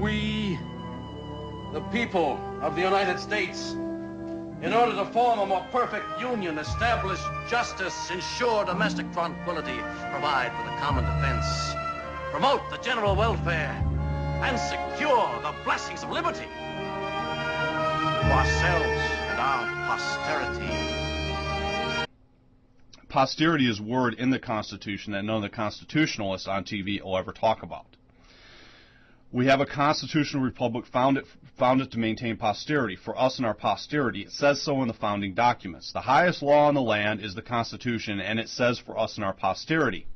We, the people of the United States, in order to form a more perfect union, establish justice, ensure domestic tranquility, provide for the common defense, promote the general welfare, and secure the blessings of liberty for ourselves and our posterity. Posterity is a word in the Constitution that none of the constitutionalists on TV will ever talk about. We have a constitutional republic founded to maintain posterity. For us and our posterity, it says so in the founding documents. The highest law in the land is the Constitution, and it says for us and our posterity.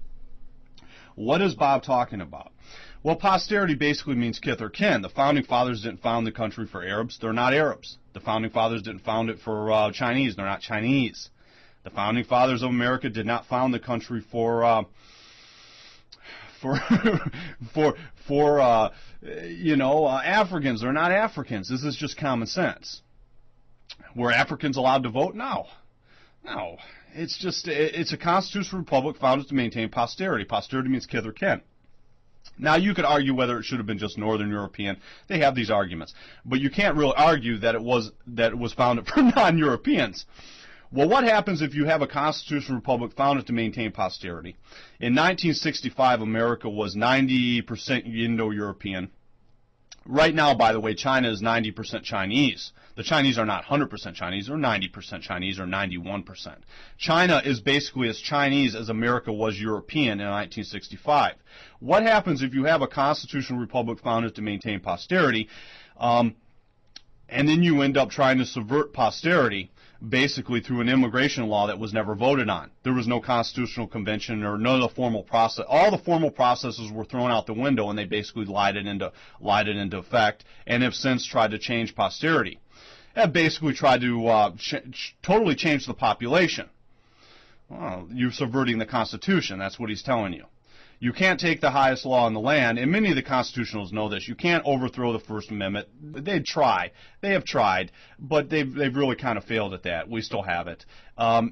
What is Bob talking about? Well, posterity basically means kith or kin. The founding fathers didn't found the country for Arabs. They're not Arabs. The founding fathers didn't found it for Chinese. They're not Chinese. The founding fathers of America did not found the country for Africans. They're not Africans. This is just common sense. Were Africans allowed to vote? No. It's a constitutional republic founded to maintain posterity. Posterity means kith or kin. Now, you could argue whether it should have been just Northern European. They have these arguments, but you can't really argue that it was founded for non-Europeans. Well, what happens if you have a constitutional republic founded to maintain posterity? In 1965, America was 90% Indo-European. Right now, by the way, China is 90% Chinese. The Chinese are not 100% Chinese, or 90% Chinese, or 91%. China is basically as Chinese as America was European in 1965. What happens if you have a constitutional republic founded to maintain posterity, and then you end up trying to subvert posterity, basically through an immigration law that was never voted on? There was no constitutional convention or none of the formal process. All the formal processes were thrown out the window, and they basically lied it into effect, and have since tried to change posterity. Have basically tried to totally change the population. Well, you're subverting the Constitution. That's what he's telling you. You can't take the highest law in the land, and many of the constitutionalists know this. You can't overthrow the First Amendment. They'd try. They have tried, but they've really kind of failed at that. We still have it.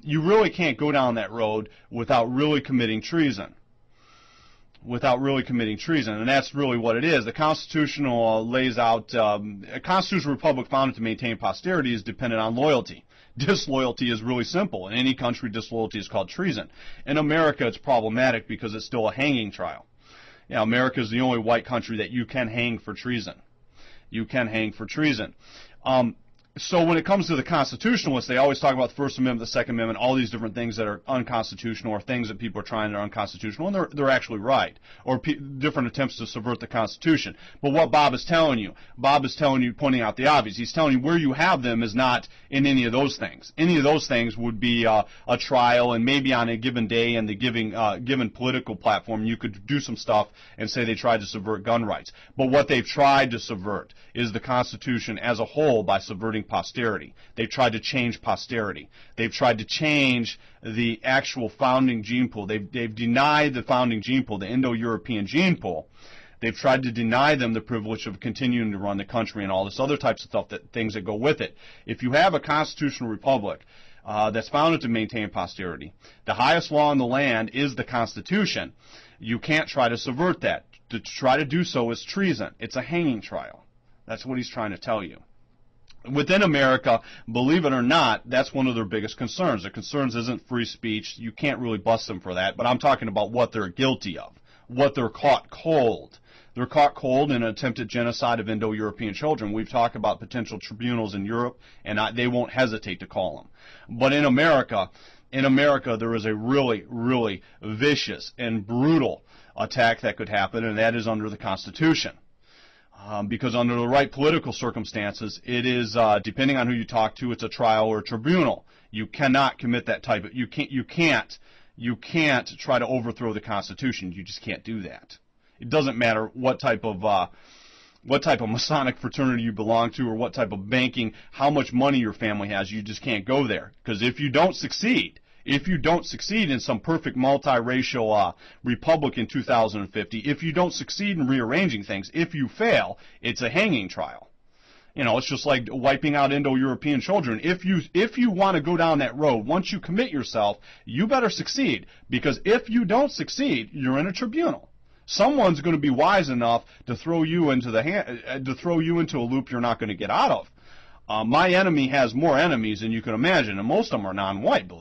You really can't go down that road without really committing treason. And that's really what it is. The Constitutional lays out a constitutional republic founded to maintain posterity is dependent on loyalty. Disloyalty is really simple. In any country, disloyalty is called treason. In America, it's problematic because it's still a hanging trial. America is the only white country that you can hang for treason. So when it comes to the constitutionalists, they always talk about the First Amendment, the Second Amendment, all these different things that are unconstitutional, or things that people are trying that are unconstitutional, and they're actually right, or different attempts to subvert the Constitution. But what Bob is telling you, pointing out the obvious, he's telling you where you have them is not in any of those things. Any of those things would be a trial, and maybe on a given day and the given political platform, you could do some stuff and say they tried to subvert gun rights. But what they've tried to subvert is the Constitution as a whole by subverting posterity. They've tried to change posterity. They've tried to change the actual founding gene pool. They've denied the founding gene pool, the Indo-European gene pool. They've tried to deny them the privilege of continuing to run the country and all this other types of stuff, things that go with it. If you have a constitutional republic that's founded to maintain posterity, the highest law in the land is the Constitution. You can't try to subvert that. To try to do so is treason. It's a hanging trial. That's what he's trying to tell you. Within America, believe it or not, that's one of their biggest concerns. Their concerns isn't free speech. You can't really bust them for that, but I'm talking about what they're guilty of, what they're caught cold. They're caught cold in an attempted genocide of Indo-European children. We've talked about potential tribunals in Europe, and they won't hesitate to call them. But in America, there is a really, really vicious and brutal attack that could happen, and that is under the Constitution. Because under the right political circumstances, it is, depending on who you talk to, it's a trial or a tribunal. You cannot commit that type of, you can't try to overthrow the Constitution. You just can't do that. It doesn't matter what type of Masonic fraternity you belong to, or what type of banking, how much money your family has, you just can't go there. Because if you don't succeed in some perfect multiracial republic in 2050, if you don't succeed in rearranging things, if you fail, it's a hanging trial. It's just like wiping out Indo-European children. If you want to go down that road, once you commit yourself, you better succeed. Because if you don't succeed, you're in a tribunal. Someone's going to be wise enough to throw you into a loop you're not going to get out of. My enemy has more enemies than you can imagine, and most of them are non-white, believe